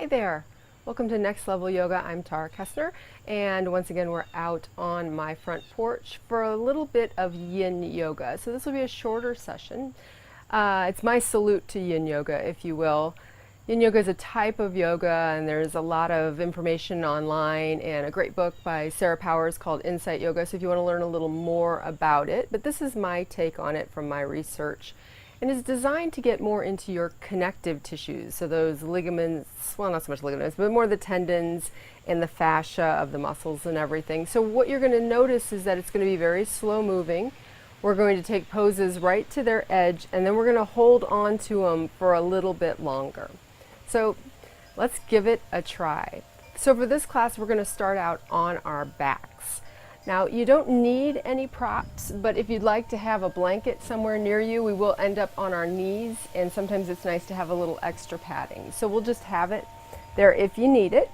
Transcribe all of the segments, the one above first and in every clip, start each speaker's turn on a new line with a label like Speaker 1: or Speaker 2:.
Speaker 1: Hi there. Welcome to Next Level Yoga. I'm Tara Kessner, and once again we're out on my front porch for a little bit of yin yoga. So this will be a shorter session. It's my salute to yin yoga, if you will. Yin yoga is a type of yoga, and there's a lot of information online and a great book by Sarah Powers called Insight Yoga, so if you want to learn a little more about it. But this is my take on it from my research. And is designed to get more into your connective tissues, so those ligaments, well, not so much ligaments, but more the tendons and the fascia of the muscles and everything. So what you're going to notice is that it's going to be very slow moving. We're going to take poses right to their edge, and then we're going to hold on to them for a little bit longer. So let's give it a try. So for this class, we're going to start out on our backs. Now, you don't need any props, but if you'd like to have a blanket somewhere near you, we will end up on our knees, and sometimes it's nice to have a little extra padding. So we'll just have it there if you need it.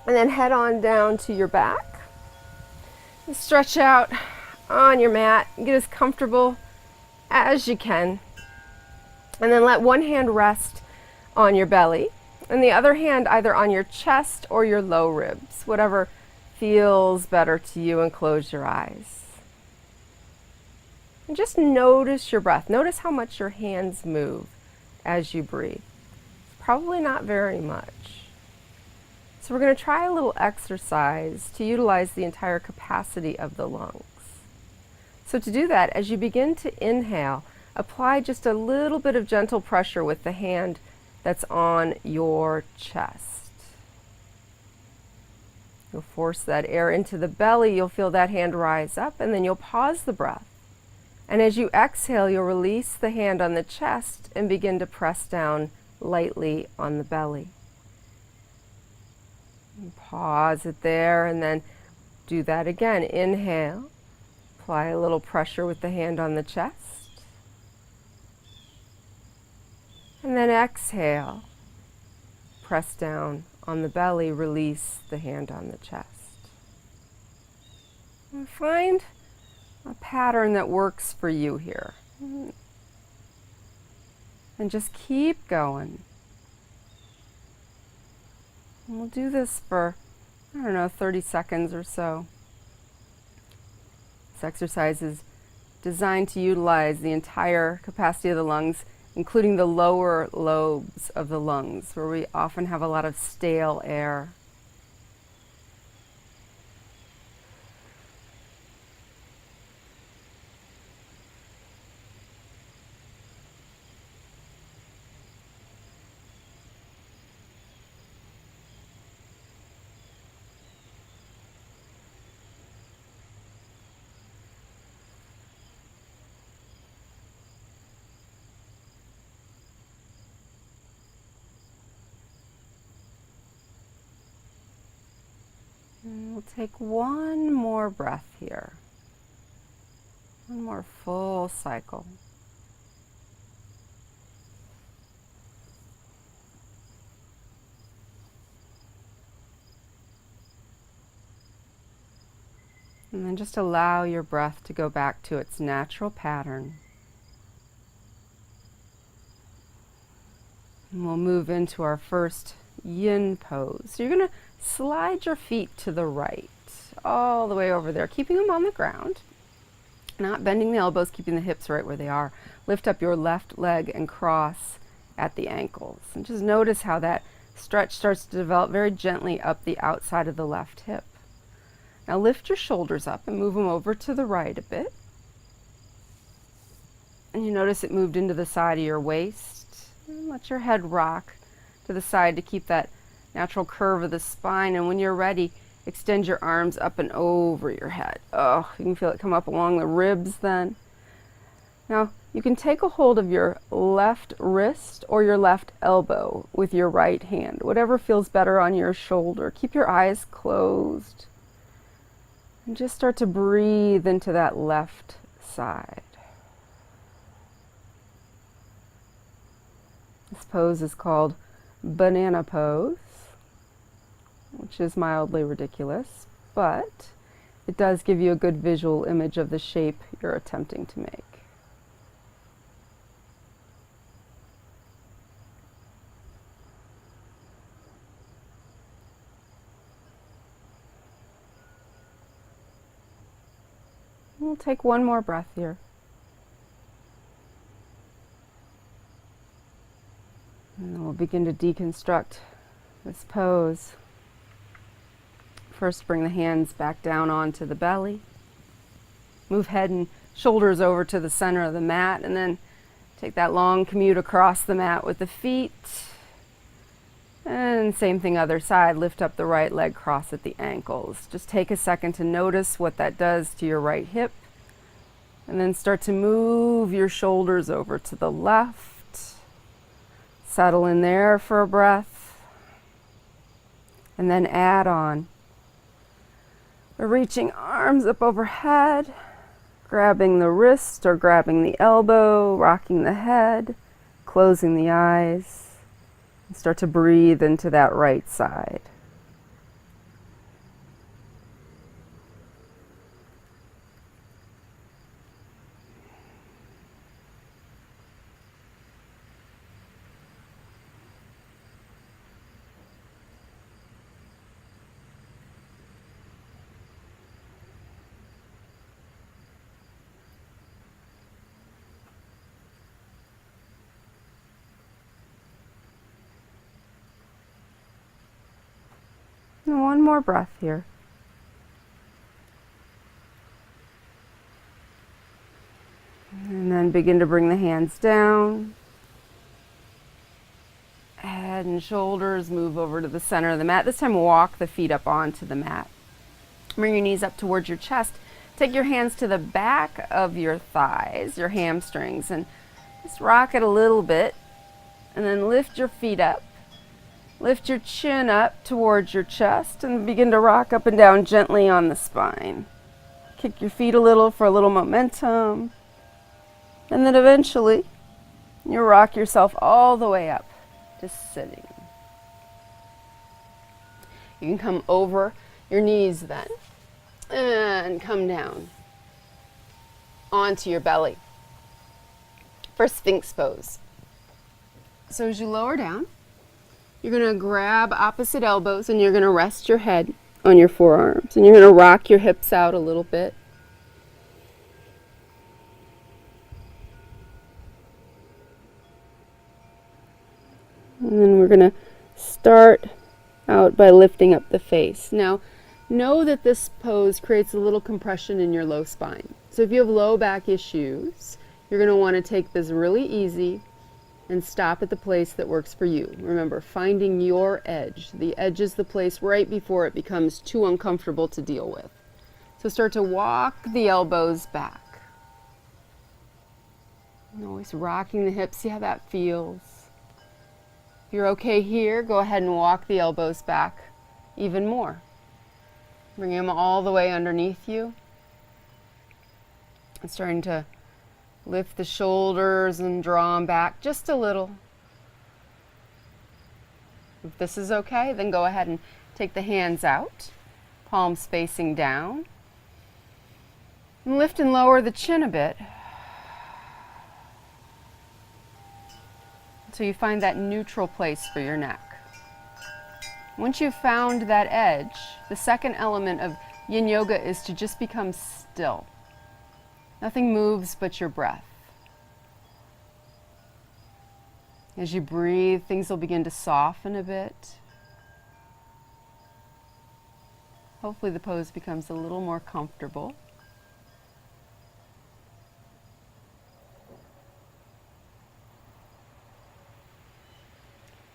Speaker 1: And then head on down to your back. And stretch out on your mat and get as comfortable as you can. And then let one hand rest on your belly, and the other hand either on your chest or your low ribs, whatever feels better to you, and close your eyes. And just notice your breath. Notice how much your hands move as you breathe. Probably not very much. So we're going to try a little exercise to utilize the entire capacity of the lungs. So to do that, as you begin to inhale, apply just a little bit of gentle pressure with the hand that's on your chest. You'll force that air into the belly. You'll feel that hand rise up, and then you'll pause the breath. And as you exhale, you'll release the hand on the chest and begin to press down lightly on the belly. And pause it there, and then do that again. Inhale. Apply a little pressure with the hand on the chest. And then exhale. Press down on the belly, release the hand on the chest. And find a pattern that works for you here. And just keep going. And we'll do this for, 30 seconds or so. This exercise is designed to utilize the entire capacity of the lungs, including the lower lobes of the lungs, where we often have a lot of stale air. And we'll take one more breath here. One more full cycle. And then just allow your breath to go back to its natural pattern. And we'll move into our first yin pose. So you're going to slide your feet to the right, all the way over there, keeping them on the ground, not bending the elbows, keeping the hips right where they are. Lift up your left leg and cross at the ankles. And just notice how that stretch starts to develop very gently up the outside of the left hip. Now lift your shoulders up and move them over to the right a bit. And you notice it moved into the side of your waist. And let your head rock to the side to keep that natural curve of the spine. And when you're ready, extend your arms up and over your head. Oh, you can feel it come up along the ribs then. Now, you can take a hold of your left wrist or your left elbow with your right hand, whatever feels better on your shoulder. Keep your eyes closed. And just start to breathe into that left side. This pose is called banana pose, which is mildly ridiculous, but it does give you a good visual image of the shape you're attempting to make.
Speaker 2: We'll take one more breath here. And then we'll begin to deconstruct this pose. First, bring the hands back down onto the belly. Move head and shoulders over to the center of the mat, and then take that long commute across the mat with the feet. And same thing other side, lift up the right leg, cross at the ankles. Just take a second to notice what that does to your right hip. And then start to move your shoulders over to the left. Settle in there for a breath. And then add on. We're reaching arms up overhead, grabbing the wrist or grabbing the elbow, rocking the head, closing the eyes. And start to breathe into that right side. And one more breath here. And then begin to bring the hands down. Head and shoulders move over to the center of the mat. This time walk the feet up onto the mat. Bring your knees up towards your chest. Take your hands to the back of your thighs, your hamstrings, and just rock it a little bit. And then lift your feet up. Lift your chin up towards your chest and begin to rock up and down gently on the spine. Kick your feet a little for a little momentum. And then eventually, you rock yourself all the way up to sitting. You can come over your knees then and come down onto your belly for Sphinx pose. So as you lower down, you're going to grab opposite elbows and you're going to rest your head on your forearms. And you're going to rock your hips out a little bit. And then we're going to start out by lifting up the face. Now, know that this pose creates a little compression in your low spine. So if you have low back issues, you're going to want to take this really easy and stop at the place that works for you. Remember, finding your edge. The edge is the place right before it becomes too uncomfortable to deal with. So start to walk the elbows back. And always rocking the hips, see how that feels. If you're okay here, go ahead and walk the elbows back even more. Bring them all the way underneath you. And starting to lift the shoulders and draw them back just a little. If this is okay, then go ahead and take the hands out, palms facing down. And lift and lower the chin a bit. So you find that neutral place for your neck. Once you've found that edge, the second element of yin yoga is to just become still. Nothing moves but your breath. As you breathe, things will begin to soften a bit. Hopefully the pose becomes a little more comfortable.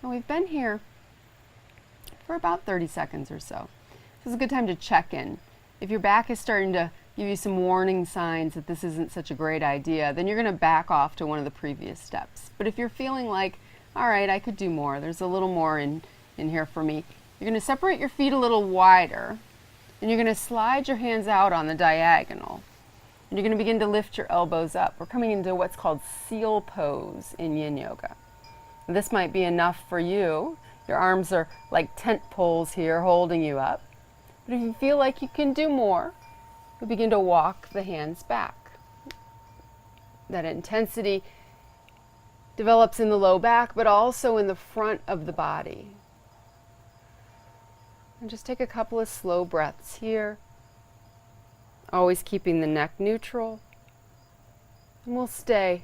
Speaker 2: And we've been here for about 30 seconds or so. This is a good time to check in. If your back is starting to give you some warning signs that this isn't such a great idea, then you're going to back off to one of the previous steps. But if you're feeling like, all right, I could do more, there's a little more in here for me, you're going to separate your feet a little wider, and you're going to slide your hands out on the diagonal. And you're going to begin to lift your elbows up. We're coming into what's called seal pose in yin yoga. This might be enough for you. Your arms are like tent poles here holding you up. But if you feel like you can do more, we begin to walk the hands back. That intensity develops in the low back, but also in the front of the body. And just take a couple of slow breaths here. always keeping the neck neutral. And we'll stay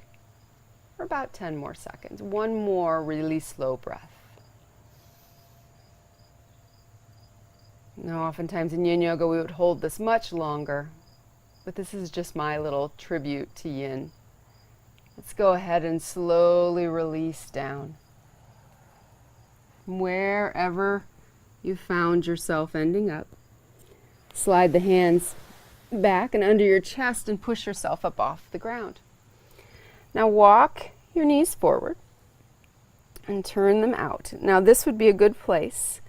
Speaker 2: for about 10 more seconds. One more really slow breath. Now, oftentimes in yin yoga we would hold this much longer, but this is just my little tribute to yin. Let's go ahead and slowly release down. Wherever you found yourself ending up, slide the hands back and under your chest and push yourself up off the ground. Now walk your knees forward and turn them out. Now this would be a good place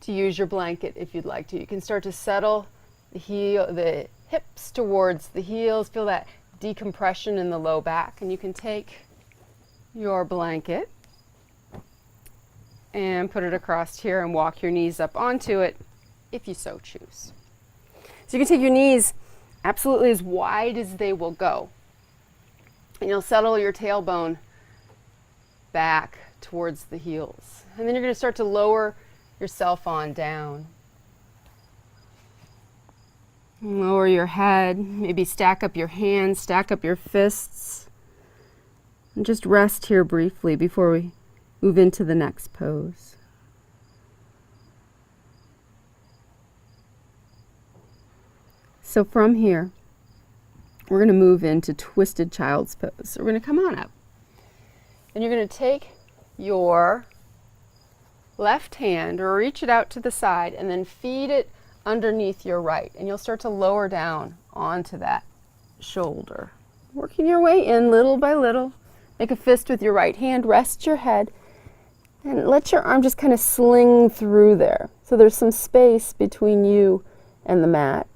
Speaker 2: to use your blanket if you'd like to. You can start to settle the hips towards the heels, feel that decompression in the low back, and you can take your blanket and put it across here and walk your knees up onto it if you so choose. So you can take your knees absolutely as wide as they will go, and you'll settle your tailbone back towards the heels. And then you're going to start to lower yourself on down. Lower your head, maybe stack up your hands, stack up your fists, and just rest here briefly before we move into the next pose. So from here, we're going to move into twisted child's pose. So we're going to come on up, and you're going to take your left hand or reach it out to the side and then feed it underneath your right, and you'll start to lower down onto that shoulder, working your way in little by little. Make a fist with your right hand, rest your head, and let your arm just kind of sling through there, so there's some space between you and the mat,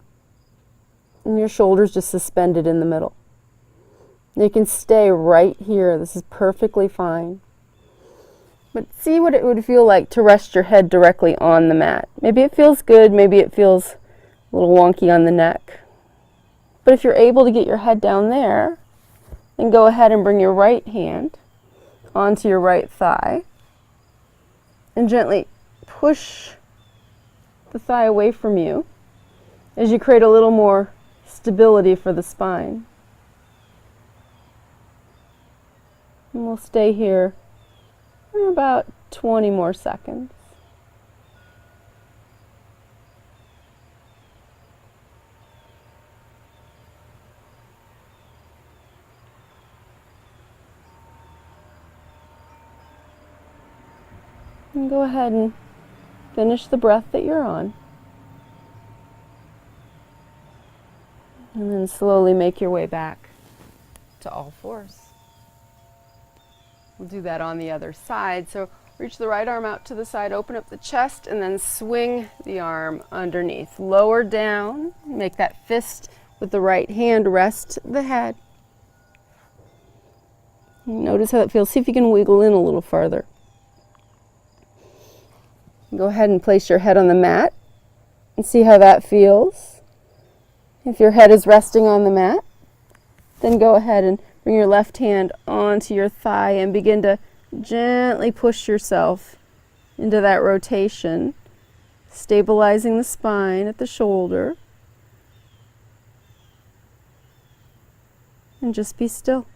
Speaker 2: and your shoulders just suspended in the middle. You can stay right here. This is perfectly fine. But see what it would feel like to rest your head directly on the mat. Maybe it feels good, maybe it feels a little wonky on the neck. But if you're able to get your head down there, then go ahead and bring your right hand onto your right thigh and gently push the thigh away from you as you create a little more stability for the spine. And we'll stay here for about 20 more seconds. And go ahead and finish the breath that you're on. And then slowly make your way back to all fours. We'll do that on the other side. So reach the right arm out to the side, open up the chest, and then swing the arm underneath. Lower down, make that fist with the right hand, rest the head. Notice how it feels. See if you can wiggle in a little farther. Go ahead and place your head on the mat and see how that feels. If your head is resting on the mat, then go ahead and bring your left hand onto your thigh and begin to gently push yourself into that rotation, stabilizing the spine at the shoulder. And just be still.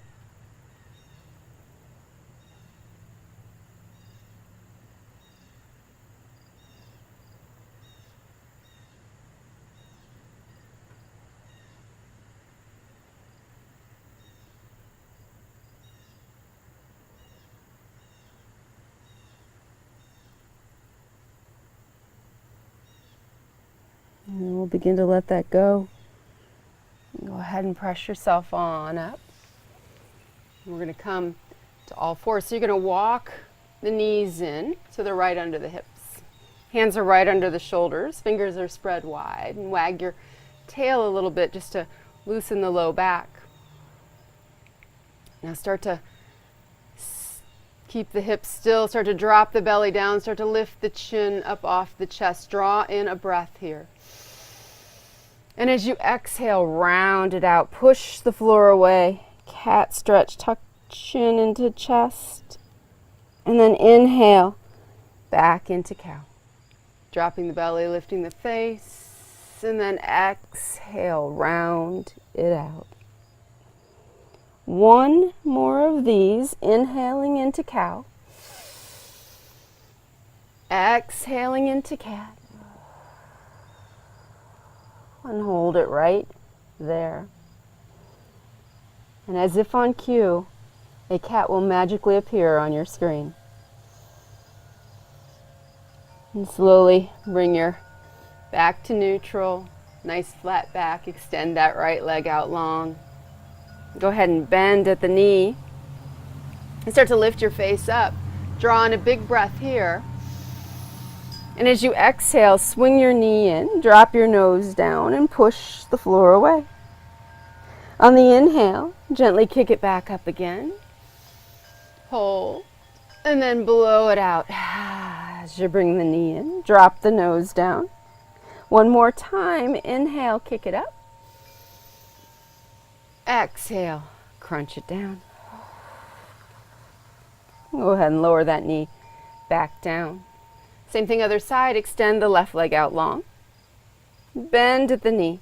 Speaker 2: And then we'll begin to let that go. Go ahead and press yourself on up. We're going to come to all fours. So you're going to walk the knees in so they're right under the hips. Hands are right under the shoulders. Fingers are spread wide. And wag your tail a little bit just to loosen the low back. Now start to keep the hips still. Start to drop the belly down. Start to lift the chin up off the chest. Draw in a breath here. And as you exhale, round it out. Push the floor away. Cat stretch. Tuck chin into chest. And then inhale back into cow. Dropping the belly, lifting the face. face, and then exhale, round it out. One more of these, inhaling into cow. Exhaling into cat. And hold it right there. And as if on cue, a cat will magically appear on your screen. And slowly bring your back to neutral. Nice flat back. Extend that right leg out long. Go ahead and bend at the knee. And start to lift your face up. Draw in a big breath here. And as you exhale, swing your knee in, drop your nose down, and push the floor away. On the inhale, gently kick it back up again. Hold. And then blow it out. As you bring the knee in, drop the nose down. One more time, inhale, kick it up. Exhale, crunch it down. Go ahead and lower that knee back down. Same thing other side, extend the left leg out long. Bend at the knee.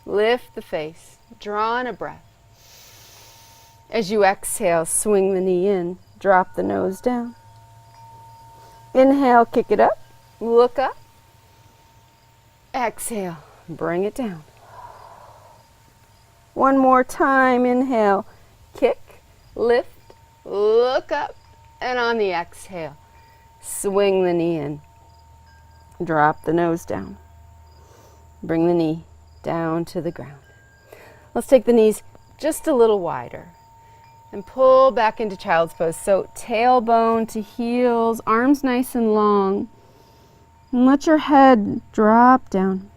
Speaker 2: Lift the face. Draw in a breath. As you exhale, swing the knee in. Drop the nose down. Inhale, kick it up. Look up. Exhale, bring it down. One more time, inhale, kick, lift, look up, and on the exhale, swing the knee in. Drop the nose down. Bring the knee down to the ground. Let's take the knees just a little wider and pull back into child's pose. So tailbone to heels, arms nice and long, and let your head drop down.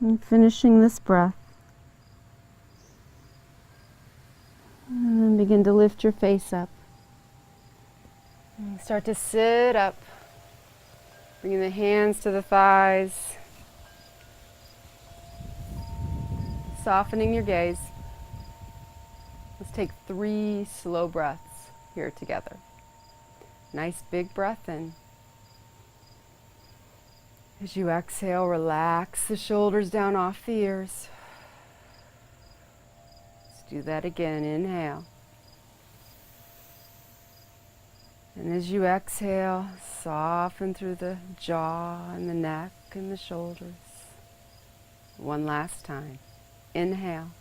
Speaker 2: And finishing this breath. And then begin to lift your face up. And start to sit up. Bringing the hands to the thighs. Softening your gaze. Let's take 3 slow breaths here together. Nice big breath in. As you exhale, relax the shoulders down off the ears. Let's do that again. Inhale. And as you exhale, soften through the jaw and the neck and the shoulders. One last time. Inhale.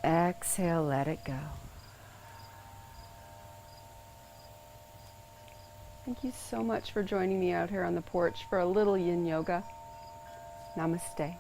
Speaker 2: Exhale, let it go. Thank you so much for joining me out here on the porch for a little yin yoga. Namaste.